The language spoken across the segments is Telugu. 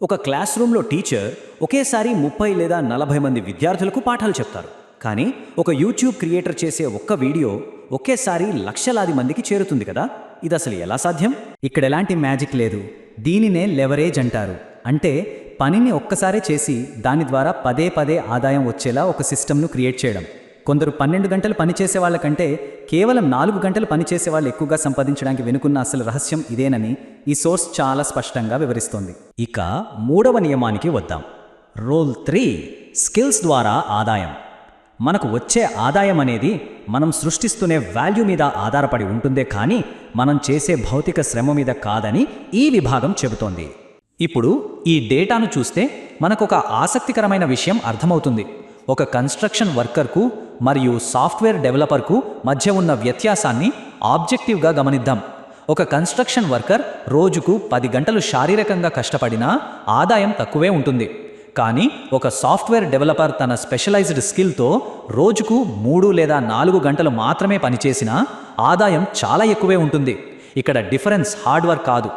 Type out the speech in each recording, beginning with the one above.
ఒక క్లాస్ రూమ్లో టీచర్ ఒకేసారి 30 లేదా 40 మంది విద్యార్థులకు పాఠాలు చెప్తారు. కానీ ఒక యూట్యూబ్ క్రియేటర్ చేసే ఒక్క వీడియో ఒకేసారి లక్షలాది మందికి చేరుతుంది కదా. ఇది అసలు ఎలా సాధ్యం? ఇక్కడ ఎలాంటి మ్యాజిక్ లేదు. దీనినే లెవరేజ్ అంటారు. అంటే పనిని ఒక్కసారే చేసి దాని ద్వారా పదే పదే ఆదాయం వచ్చేలా ఒక సిస్టమ్ను క్రియేట్ చేయడం. కొందరు 12 గంటలు పనిచేసే వాళ్ళకంటే కేవలం 4 గంటలు పనిచేసే వాళ్ళు ఎక్కువగా సంపాదించడానికి వెనుకున్న అసలు రహస్యం ఇదేనని ఈ సోర్స్ చాలా స్పష్టంగా వివరిస్తోంది. ఇక మూడవ నియమానికి వద్దాం. రూల్ 3, స్కిల్స్ ద్వారా ఆదాయం. మనకు వచ్చే ఆదాయం అనేది మనం సృష్టిస్తునే వాల్యూ మీద ఆధారపడి ఉంటుందే కానీ మనం చేసే భౌతిక శ్రమ మీద కాదని ఈ విభాగం చెబుతోంది. ఇప్పుడు ఈ డేటాను చూస్తే మనకొక ఆసక్తికరమైన విషయం అర్థమవుతుంది. ఒక కన్స్ట్రక్షన్ వర్కర్కు మరియు సాఫ్ట్వేర్ డెవలపర్కు మధ్య ఉన్న వ్యత్యాసాన్ని ఆబ్జెక్టివ్గా గమనిద్దాం. ఒక కన్స్ట్రక్షన్ వర్కర్ రోజుకు 10 గంటలు శారీరకంగా కష్టపడినా ఆదాయం తక్కువే ఉంటుంది. కానీ ఒక సాఫ్ట్వేర్ డెవలపర్ తన స్పెషలైజ్డ్ స్కిల్తో రోజుకు 3 లేదా 4 గంటలు మాత్రమే పనిచేసినా ఆదాయం చాలా ఎక్కువే ఉంటుంది. ఇక్కడ డిఫరెన్స్ హార్డ్వర్క్ కాదు,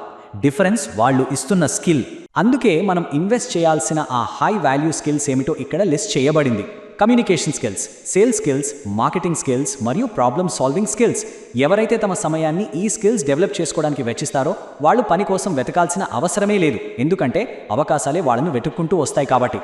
డిఫరెన్స్ వాళ్ళు ఇస్తున్న స్కిల్. అందుకే మనం ఇన్వెస్ట్ చేయాల్సిన ఆ హై వాల్యూ స్కిల్స్ ఏమిటో ఇక్కడ లిస్ట్ చేయబడింది. Communication skills, sales skills, marketing skills మరియు ప్రాబ్లమ్ సాల్వింగ్ స్కిల్స్. ఎవరైతే తమ సమయాన్ని ఈ స్కిల్స్ డెవలప్ చేసుకోవడానికి వెచ్చిస్తారో వాళ్ళు పని కోసం వెతకాల్సిన అవసరమే లేదు. ఎందుకంటే అవకాశాలే వాళ్ళను వెతుక్కుంటూ వస్తాయి కాబట్టి.